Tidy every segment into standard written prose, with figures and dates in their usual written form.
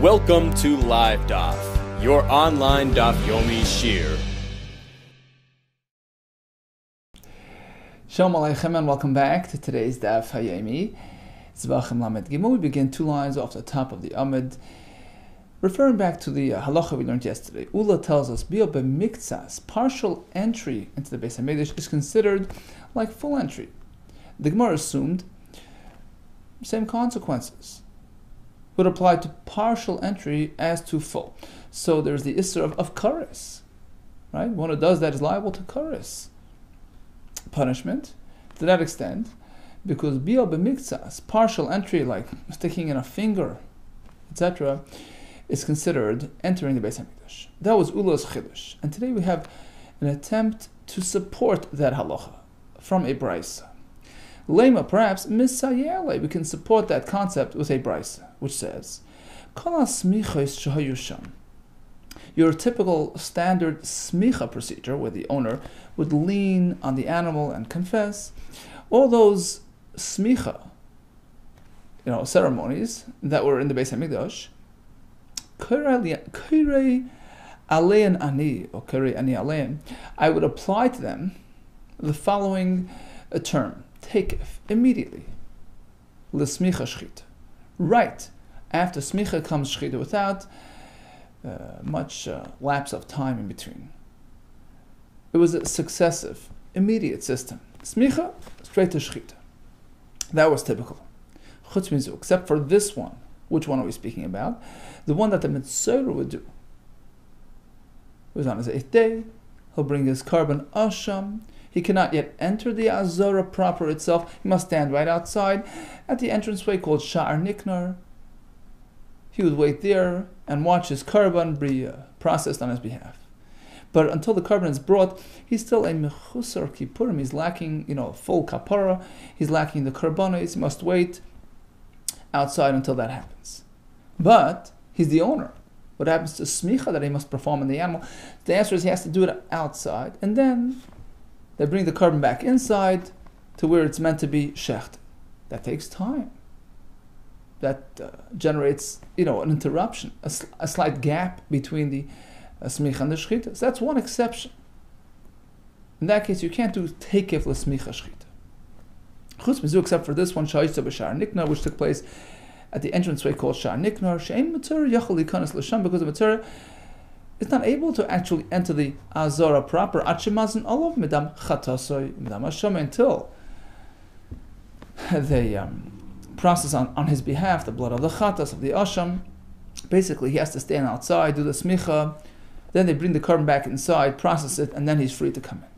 Welcome to LiveDaf, your online Daf Yomi Shir. Shalom Aleichem and welcome back to today's Daf Yomi. Zevachim Lamed Gimel. We begin 2 lines off the top of the Amud, referring back to the halacha we learned yesterday. Ula tells us, Bio b'miktsas, partial entry into the Beis HaMikdash is considered like full entry. The Gemara assumed same consequences would apply to partial entry as to full. So there's the issur of kares, right? One who does that is liable to kares punishment to that extent, because bio b'miktsas, partial entry like sticking in a finger, etc., is considered entering the Beis HaMikdash. That was Ula's Chiddush. And today we have an attempt to support that halacha from a brisa. Lema, perhaps, misayele, we can support that concept with a brisa, which says, Kol ha-smichos shehayu sham. Your typical standard smicha procedure, where the owner would lean on the animal and confess, all those smicha, ceremonies that were in the Beis HaMikdash, kirei alein ani, or kirei ani alein, I would apply to them the following term, takef, immediately, l'smicha shchita. Right after smicha comes shchita, without much lapse of time in between. It was a successive, immediate system. Smicha, straight to shchita. That was typical. Chutz mizu, except for this one. Which one are we speaking about? The one that the Mitzvah would do. It was on his 8th day. He'll bring his carbon asham. He cannot yet enter the Azara proper itself. He must stand right outside at the entranceway called Sha'ar Niknar. He would wait there and watch his carbon be processed on his behalf. But until the carbon is brought, he's still a mechusar kippurim. He's lacking, full kapara. He's lacking the karbanos. He must wait outside until that happens. But he's the owner. What happens to smicha that he must perform in the animal? The answer is he has to do it outside, and then they bring the carbon back inside to where it's meant to be shecht. That takes time. That generates, an interruption, a slight gap between the smicha and the shechita. So that's one exception. In that case, you can't do takef l'smicha shechita. Chutz mizu, except for this one, sha'isa b'sha'ar niknar, which took place at the entranceway called Sha'ar Niknar, she'ein matur yachal likanas l'sham, because the matur is not able to actually enter the Azara proper, ad shemazon olav midam chatasoy midam hasham, until they process on his behalf the blood of the chatas, of the asham. Basically, he has to stand outside, do the smicha, then they bring the carbon back inside, process it, and then he's free to come in.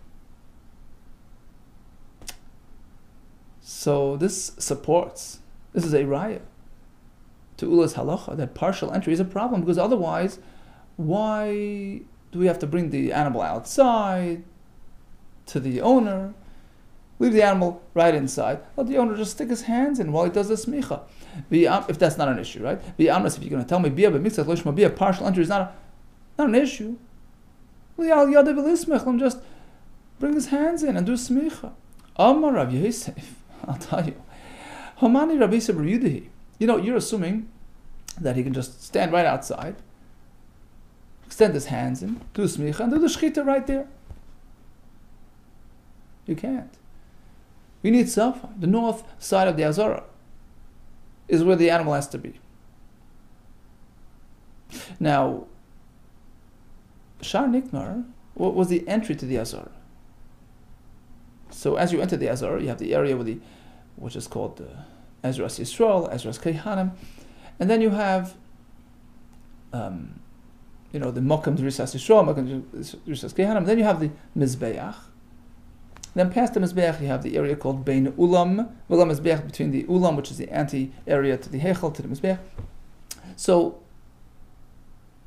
So this supports, this is a raya to Ula's halacha, that partial entry is a problem, because otherwise, why do we have to bring the animal outside to the owner, leave the animal right inside, let the owner just stick his hands in while he does the smicha? If that's not an issue, right? If you're going to tell me a partial entry is not an issue, let him just bring his hands in and do smicha. Amar Rav Yosef, I'll tell you. Hamani Rabbi Yudahi. You're assuming that he can just stand right outside, extend his hands in, do smicha, and do the shechita right there. You can't. You need safa. The north side of the Azara is where the animal has to be. Now, Sha'ar Niknar was the entry to the Azara. So as you enter the Azara, you have the area which is called Ezras Yisrael, Ezras Kehanim, and then you have, the Mokum Drisas Yisrael, Mokum Drisas Kehanim. Then you have the Mizbeach. Then past the Mizbeach, you have the area called Bein Ulam, Mizbeach, between the Ulam, which is the anti-area, to the Hechel, to the Mizbeach. So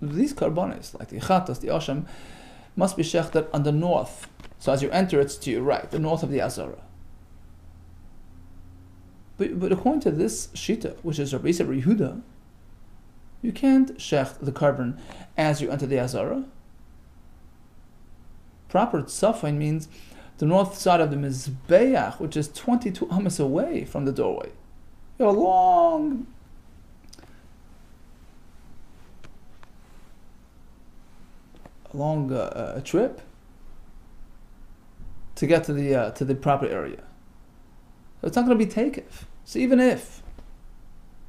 these karbonis, like the Chatas, the Asham, must be shechted on the north. So as you enter, it's to your right, the north of the Azara. But according to this shita, which is Rabbi Yehuda, you can't shecht the carbon as you enter the Azara. Proper tzafin means the north side of the Mizbeach, which is 22 amas away from the doorway. You have a long trip to get to the proper area. So it's not going to be takef. So even if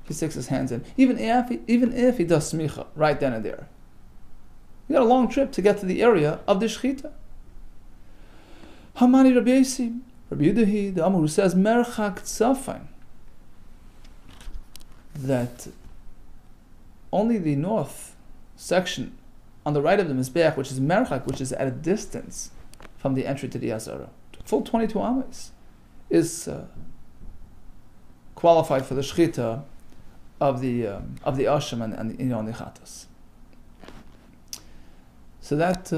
he sticks his hands in, even if he does smicha right then and there, you got a long trip to get to the area of the shechita. Hamani Rabbi Yossi, Rabbi Yudahi, the Amor who says merchak tzafin, that only the north section on the right of the mizbeach, which is merchak, which is at a distance from the entry to the Azara, full 22 amas, is qualified for the shechita of the asham and the chatas. So that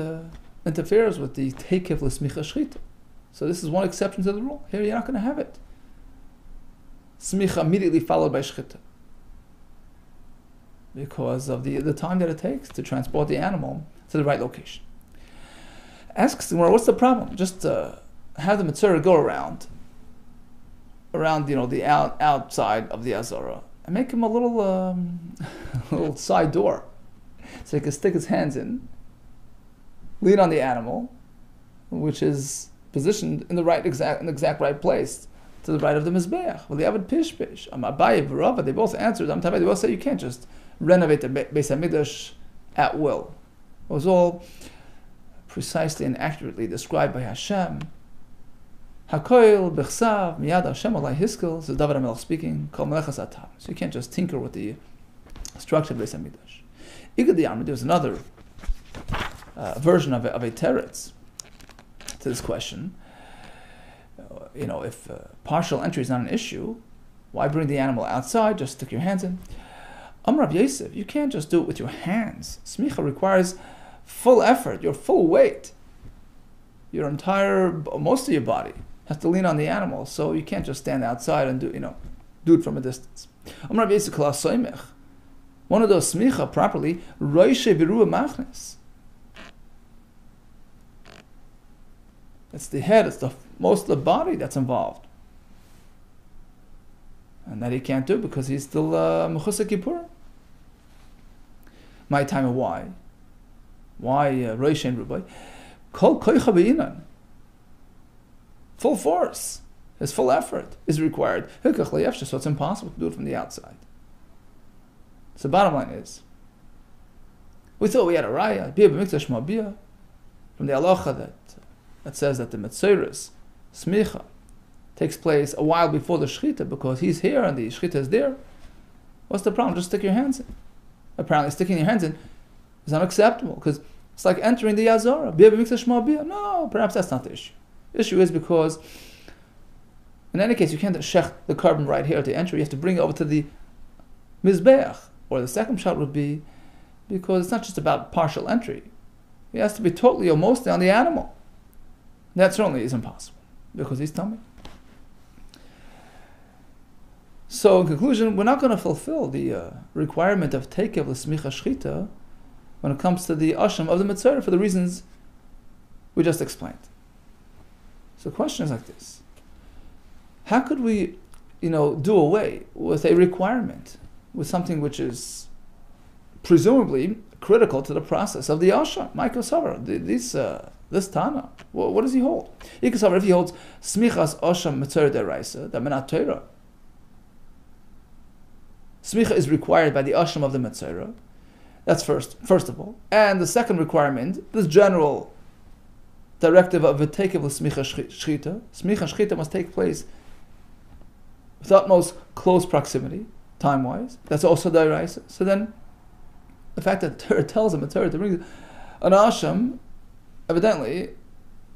interferes with the tekev l'smicha shechita. So this is one exception to the rule. Here you're not going to have it. Smicha immediately followed by shechita, because of the time that it takes to transport the animal to the right location. Asks the Gemara, what's the problem? Just have the mitzvah go around the outside of the Azara and make him a little side door, so he can stick his hands in, lean on the animal, which is positioned in the exact right place, to the right of the mizbeach. Well, the Avad Pishpish, Abaye, Rava, they both answered. They both say you can't just renovate the Beis Hamikdash at will. It was all precisely and accurately described by Hashem. Hakoil b'chsav miyad Hashem alai hiskel. So David HaMelech speaking. Kol melechas atam. So you can't just tinker with the structure of Beis Hamikdash. Igad Yamar, there's another version of a teretz to this question. If partial entry is not an issue, why bring the animal outside? Just stick your hands in. Amar Rav Yosef, you can't just do it with your hands. Smicha requires full effort, your full weight. Most of your body has to lean on the animal, so you can't just stand outside and do it from a distance. Amar Rav Yosef kala soimech. One of those smicha properly, roishe biruah machnes. It's the head, it's most of the body that's involved. And that he can't do because he's still Mechusar Kippur. My time of why? Why Rosh and Rubai? Kol koicha be'inan. Full force, his full effort is required. So it's impossible to do it from the outside. So bottom line is, we thought we had a raya, from the halacha that says that the Metzeres, Smicha, takes place a while before the Shechita because he's here and the Shechita is there. What's the problem? Just stick your hands in. Apparently sticking your hands in is unacceptable because it's like entering the Azara. No, perhaps that's not the issue. The issue is because in any case you can't shech the carbon right here at the entry. You have to bring it over to the Mizbeach. Or the second shot would be because it's not just about partial entry. It has to be totally or mostly on the animal. That certainly is impossible because he's tummy. So in conclusion, we're not going to fulfill the requirement of tekev l'smicha shechita when it comes to the asham of the mitzvah for the reasons we just explained. So the question is like this: how could we, do away with a requirement, with something which is presumably critical to the process of the asham? Michael Savar, this Tana, what does he hold? If he holds smichas asham mitzvah deraisa, that menat Torah. Smicha is required by the asham of the mitzvah. That's first of all. And the second requirement, this general directive of a tekev l'smicha shechita. Smicha shechita must take place with utmost close proximity, time-wise. That's also deraisa. So then, the fact that Torah tells him to bring an asham, evidently,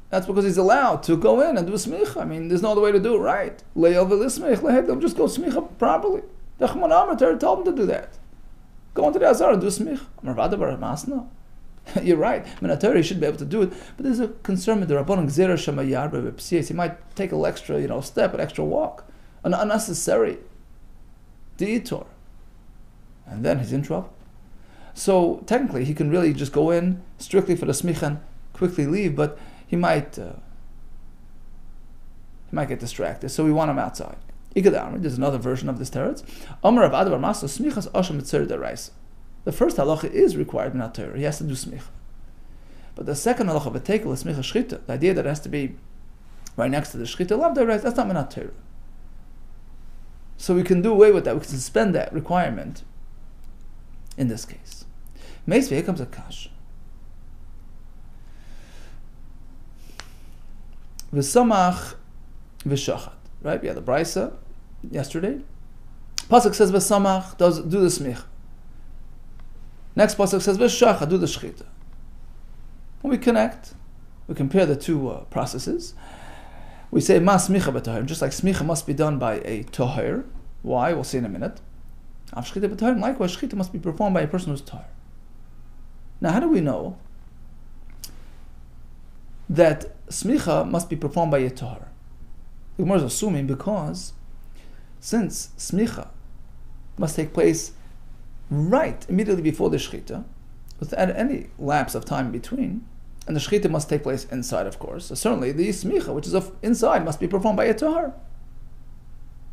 that's because he's allowed to go in and do smicha. I mean, there's no other way to do it right. Le'el v'lismich lehed, they'll just go smicha properly. The Chman Amar Torah told him to do that. Go into the Azara and do smicha. You're right. Torah should be able to do it, but there's a concern with the Rabbanon Gzera Shamayar B'Psias. He might take an extra, step, an extra walk, an unnecessary detour, and then he's in trouble. So technically, he can really just go in strictly for the smicha and quickly leave, but he might get distracted. So we want him outside. There's another version of this teretz. The first halacha is required in Torah. He has to do smicha. But the second halacha v'tekel l'smicha shchita, the idea that it has to be right next to the shchita lav d'oraisa, that's not menat Torah. So we can do away with that. We can suspend that requirement in this case. Meisvei, here comes a kasha. V'samach v'shachat. Right? We had the brisa yesterday. Pasuk says v'samach, do the smicha. Next pasuk says v'shachat, do the shchita. When we connect, we compare the two processes. We say ma smicha b'tohar, just like smicha must be done by a tohar. Why? We'll see in a minute. Av shchita b'tohar, likewise shchita must be performed by a person who's tohar. Now, how do we know that smicha must be performed by a tohar? The Gemara is assuming because since smicha must take place right immediately before the shchita, without any lapse of time in between, and the shchita must take place inside, of course. So certainly the smicha, which is inside, must be performed by a tohar.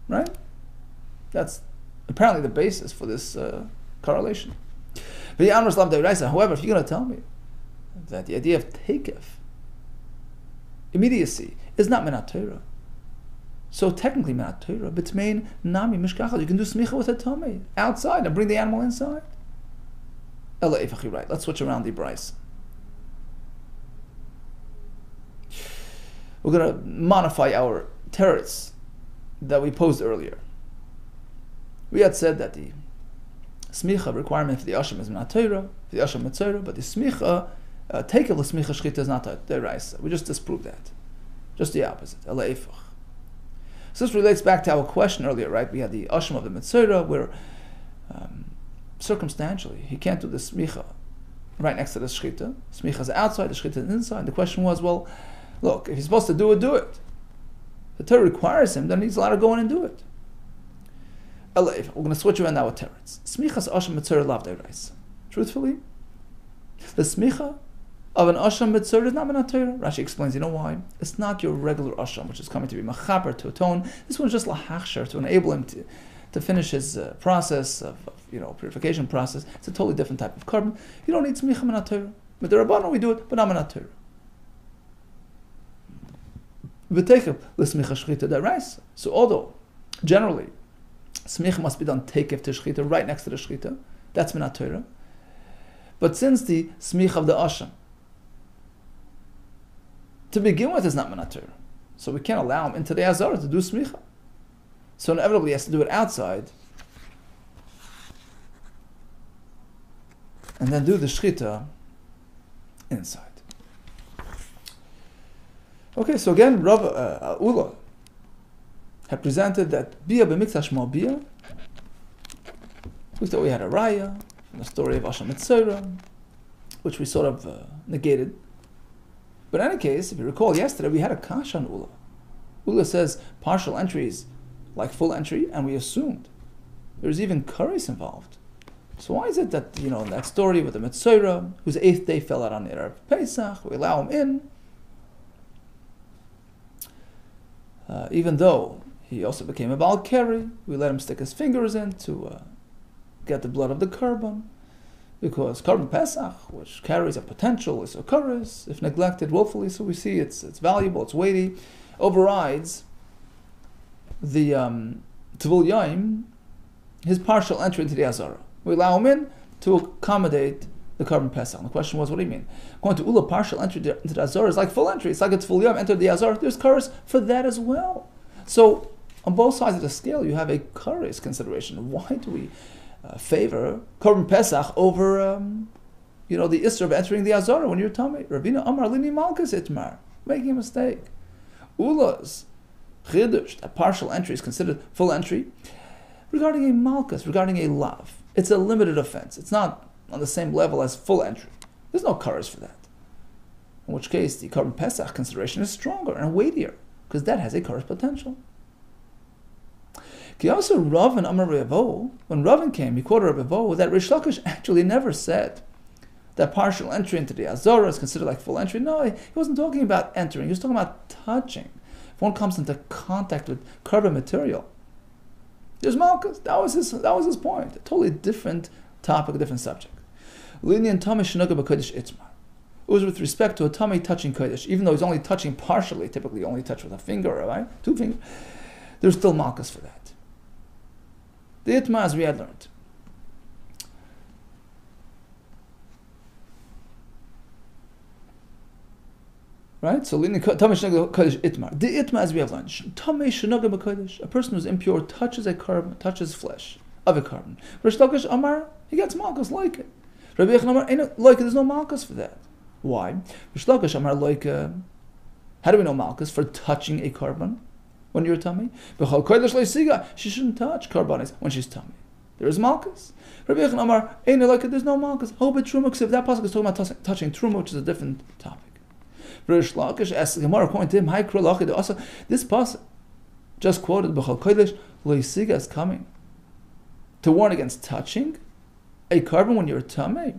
Right? That's apparently the basis for this correlation. However, if you're going to tell me that the idea of takef, immediacy, is not menat Torah, so technically menat Torah, b'tmein nami mishkachal, you can do smicha with a tamei outside and bring the animal inside. Ela efachi, right? Let's switch around the brisa. We're going to modify our teretz that we posed earlier. We had said that the smicha requirement for the asham is menat Torah, for the asham mitzvah, but the smicha, take of the smicha shchita is not the raisa. We just disproved that. Just the opposite. Ela efach. So this relates back to our question earlier, right? We had the asham of the mitzvah where circumstantially he can't do the smicha right next to the shchita. Smicha is outside, the shchita is inside. The question was, well, look, if he's supposed to do it, do it. The Torah requires him, then he's allowed to go in and do it. We're going to switch around now with teretz. Smichas asham mitzvah lav d'oraisa. Truthfully, the smicha of an asham mitzvah is not menat Torah. Rashi explains, you know why? It's not your regular asham, which is coming to be machaber, to atone. This one's just lahachsher, to enable him to finish his process of purification process. It's a totally different type of carbon. You don't need smicha menat Torah. With the Rabbanon we do it, but not menat Torah. So although generally smicha must be done takef to shchita, right next to the shchita, that's menat Torah. But since the smicha of the asham to begin with is not menat Torah, so we can't allow him into the azara to do smicha. So inevitably he has to do it outside and then do the shchita inside. Okay, so again, Rav Ula had presented that bia b'mikdash shmo bia. We thought we had a raya from the story of Asham Mitzorah, which we sort of negated. But in any case, if you recall yesterday, we had a kasha on Ula. Ula says partial entries like full entry, and we assumed there's even kares involved. So why is it that, in that story with the Mitzorah, whose 8th day fell out on the Erev Pesach, we allow him in, even though he also became a Baal Keri, we let him stick his fingers in to get the blood of the korban, because korban Pesach, which carries a potential is a kares, if neglected willfully, so we see it's valuable, it's weighty, overrides the Tvul Yaim, his partial entry into the Azara. We allow him in to accommodate the korban Pesach. And the question was, what do you mean? Going to Ula, partial entry into the Azara is like full entry. It's like a Tvul Yaim entered the Azara. There's kares for that as well. So on both sides of the scale, you have a kares consideration. Why do we favor korban Pesach over, the Isra of entering the Azara when you're Tamei? Ravina Amar Lini Malkas Itmar. Making a mistake. Ula's chidush, a partial entry is considered full entry. Regarding a malchus, regarding a lav, it's a limited offense. It's not on the same level as full entry. There's no kares for that. In which case, the korban Pesach consideration is stronger and weightier, because that has a kares potential. Also, Rav and Amar Revo, when Ravin came, he quoted Revo that Rish Lakish actually never said that partial entry into the Azara is considered like full entry. No, he wasn't talking about entering. He was talking about touching. If one comes into contact with korban material, there's malchus. That was his point. A totally different topic, a different subject. it was with respect to a tummy touching kodesh, even though he's only touching partially, typically only touch with a finger, right? 2 fingers. There's still malchus for that. The itma, as we had learned. Right? So, tummy shenoga kodesh itmar. The itma, as we have learned. Tummy shenoga b'kodesh. A person who's impure touches a carbon, touches flesh of a carbon. Rish Lakish Amar, he gets malchus like it. Rabbi Yechon Amar, ain't like it, there's no malchus for that. Why? Rish Lakish Amar like, how do we know malchus? For touching a carbon when you're tummy. She shouldn't touch carbonis when she's tummy. There is malchus. Rabbi Yechon Amar, ain't like it, there's no malchus. How about truma? Because if that pasuk is talking about touching truma, which is a different topic. Rish Lakish asks the Gemara, according to him, this pasuk just quoted B'chal Kodesh Leisiga is coming to warn against touching a carbon when you're a tummy.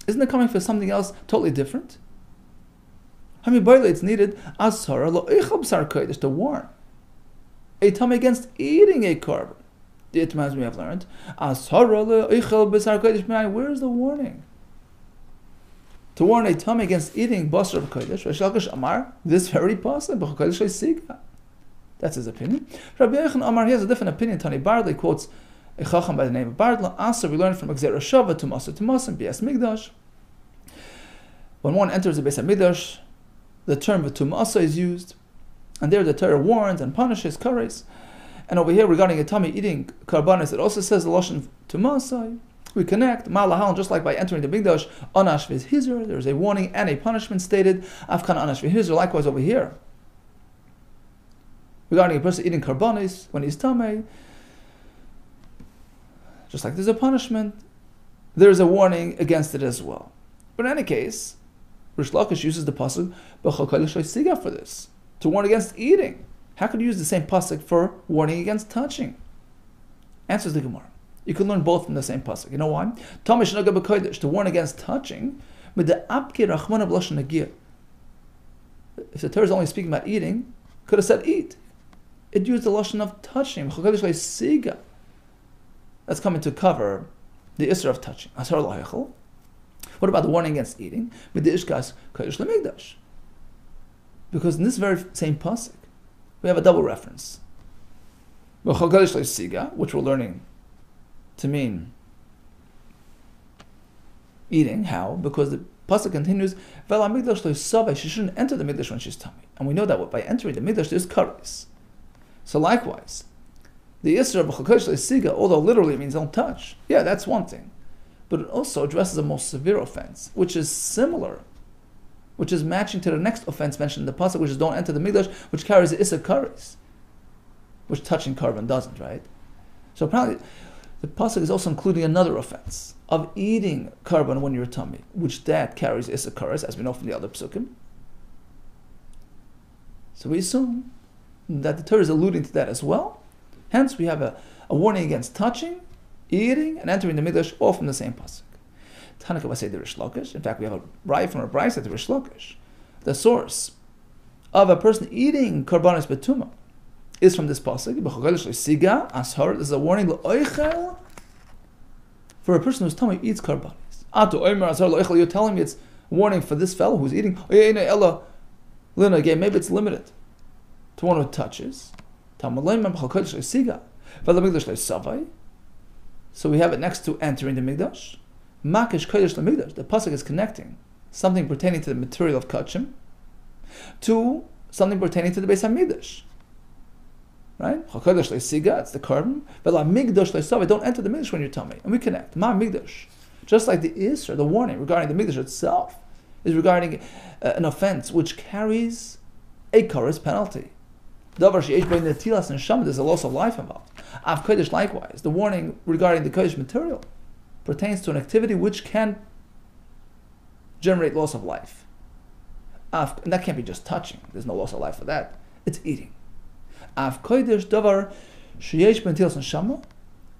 Isn't it coming for something else totally different? It's needed asara lo eichel b'sar kodesh to warn a tummy against eating a carbon. The itma, as we have learned, asara lo eichel b'sar kodesh. Where is the warning? To warn a tummy against eating basar of kodesh. Rish Lakish Amar, this very pasuk b'chal kodesh leisiga. That's his opinion. Rabbi Yechon Amar, he has a different opinion. Tani Bardli quotes a chacham by the name of Bardla. Also, we learn from Gzera Shava to Masa to Masa, Bias Migdash. When one enters the Beis HaMikdash, the term V'tumasa is used, and there the Torah warns and punishes kares. And over here, regarding a tummy eating karbanis, it also says the lashon Tumasa. We connect Malahal, just like by entering the Mikdash, Anash v'Hizr, there is a warning and a punishment stated. Afkan Anash v'Hizr, likewise over here, regarding a person eating karbanis when he's tummy. Just like there's a punishment, there's a warning against it as well. But in any case, Rish Lakish uses the pasuk b'chal kodesh leisiga for this, to warn against eating. How could you use the same pasuk for warning against touching? Answers the Gemara. You can learn both from the same pasuk. You know why? Tummy shenoga b'kodesh, to warn against touching, but the apke rachmana b'lashon nagir. If the Torah is only speaking about eating, could have said eat. It used the lashon of touching. B'chal kodesh leisiga. That's coming to cover the isra of touching. Asar lahechel. What about the warning against eating? Because in this very same pasuk, we have a double reference. Which we're learning to mean eating. How? Because the pasuk continues, she shouldn't enter the mikdash when she's tummy. And we know that by entering the mikdash, there's kares. So likewise, the Isra of B'chal Siga, although literally it means don't touch, yeah, that's one thing. But it also addresses a more severe offense, which is similar, which is matching to the next offense mentioned in the pasuk, which is don't enter the mikdash, which carries the Issa kares, which touching carbon doesn't, right? So apparently, the pasuk is also including another offense of eating carbon when you're tummy, which that carries Issa kares, as we know from the other psukim. So we assume that the Torah is alluding to that as well. Hence, we have a warning against touching, eating, and entering the mikdash, all from the same pasuk. Tanaka was say the Rish Lakish. In fact, we have a raya from a brayso at the Rish Lakish. The source of a person eating karbanis betuma is from this pasuk. Siga ashar. This is a warning for a person whose tummy eats karbanis. You're telling me it's a warning for this fellow who's eating. Maybe it's limited to one who touches. So we have it next to entering the mikdash. Makish kodesh lemikdash. The pasuk is connecting something pertaining to the material of kachim to something pertaining to the Beis HaMikdash. Right? Kodesh leisiga, it's the carbon. But mikdash leisavai, don't enter the mikdash when you're tummy. And we connect. Ma mikdash. Just like the isra, the warning regarding the mikdash itself, is regarding an offense which carries a kares penalty. There's a loss of life involved. Av kodesh likewise. The warning regarding the kodesh material pertains to an activity which can generate loss of life. And that can't be just touching. There's no loss of life for that. It's eating. Av kodesh davar sheyesh ben tilas neshama,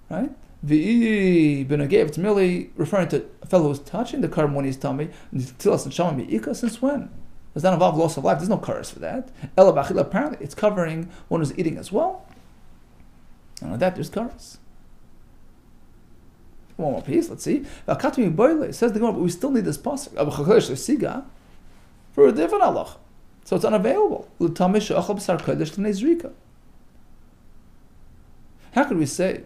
right? V'i benagev. It's merely referring to a fellow who's touching the carbon when he's tummy. Tilas neshama mi'ika. Since when? Does that involve loss of life? There's no curse for that. Ela b'achila, apparently it's covering one who's eating as well. And on that there's curse. One more piece, let's see. It says the Gemara, but we still need this pasuk for a different halacha. So it's unavailable. How could we say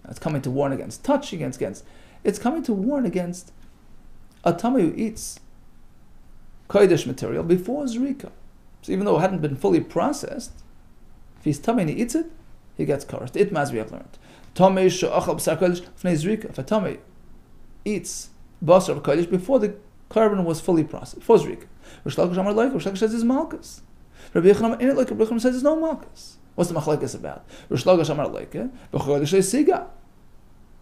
it's coming to warn against touching, against? It's coming to warn against a tamei who eats kodesh material before zrika. So even though it hadn't been fully processed, if he's tamei and he eats it, he gets cursed. Itmaz we have learned. Tamei she'achal b'sar kodesh fnei zrika. If a tamei eats basar of kodesh before the carbon was fully processed, before zrika. Rish Lakish Amar Leika. Rish Lakish says it's malchus. Rabbi Yochanan in it like Rabbi Yochanan says it's no malchus. What's the machlekes about? Rish Lakish Amar Leika. B'chodesh siga.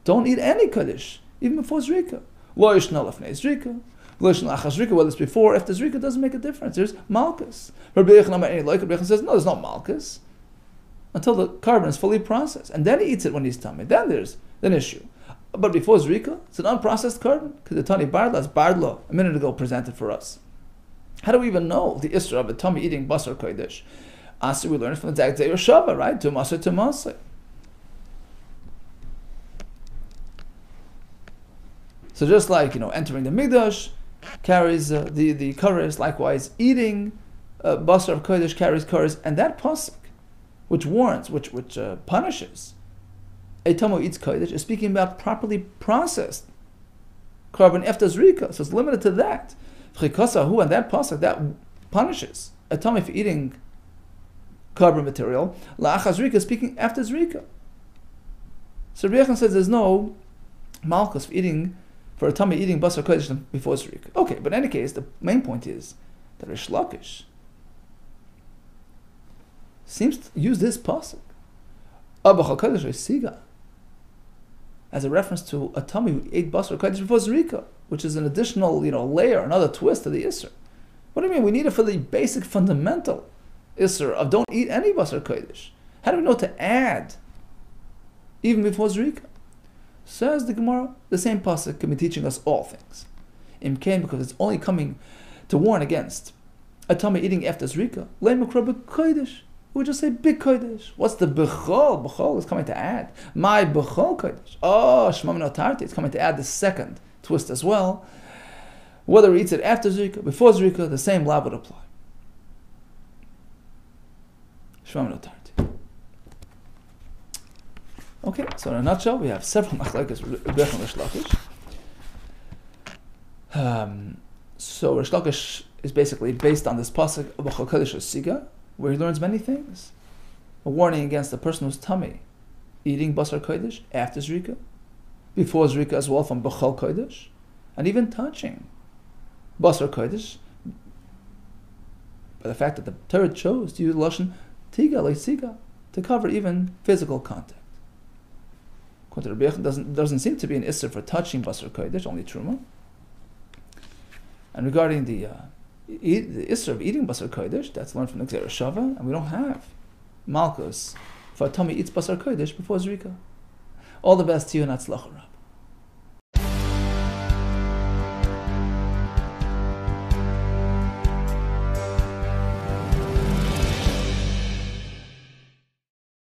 Don't eat any kodesh even before zrika. Lo yishna lefnei zrika. Lo yishna achas zrika. Whether it's before or after zrika doesn't make a difference. There's malchus. Rabbi Yochanan in it like Rabbi Yochanan says no, there's no malchus until the carbon is fully processed, and then he eats it when he's tummy. Then there's an issue. But before zrika, it's an unprocessed carbon because the Tani Bardla, as Bardla a minute ago presented for us. How do we even know the Isra of a tummy eating basar kodesh? We learn from the Zagzei or Shava, right? To Masay. So just like entering the Mikdash carries the kares, likewise eating basar of kodesh carries kares, and that pasuk, which warns, which punishes a tamei who eats kodesh, is speaking about properly processed carbon after zrika. So it's limited to that. Who and that pasuk that punishes a tamei for eating carbon material. La'achas zrika, speaking after zrika. So Rabbi Yochanan says there's no malchus for a tamei eating basar kodesh before zrika. Okay, but in any case, the main point is that Rish Lakish seems to use this pasuk as a reference to a tamei who ate basar kodesh before zrika, which is an additional layer, another twist of the isser. What do you mean? We need it for the basic fundamental isser of don't eat any basar kodesh. How do we know to add even before zrika? Says the Gemara, the same pasuk can be teaching us all things. Imkain, because it's only coming to warn against a tamei eating after zrika. Le'makra b'kodesh. We just say big kodesh. What's the bechol? Bechol is coming to add. My bechol kodesh. Oh, shmam notarti. It's coming to add the second twist as well. Whether he eats it after zrika, before zrika, the same law would apply. Shmam notarti. Okay, so in a nutshell, we have several machlekes Rebbeinu and Rish Lakish. So Rish Lakish is basically based on this pasuk of B'chol kodesh siga, where he learns many things. A warning against the person who's tummy eating basar kodesh after zrika, before zrika as well from B'chol kodesh, and even touching basar kodesh. By the fact that the Torah chose to use lashon tiga like siga to cover even physical contact. According to Rabbi Yochanan, doesn't seem to be an isser for touching basar kodesh, only truma. And regarding the isser of eating basar kodesh, that's learned from the Gzera Shava, and we don't have malchus for a tamei eats basar kodesh before zrika. All the best to you, and Hatzlacha.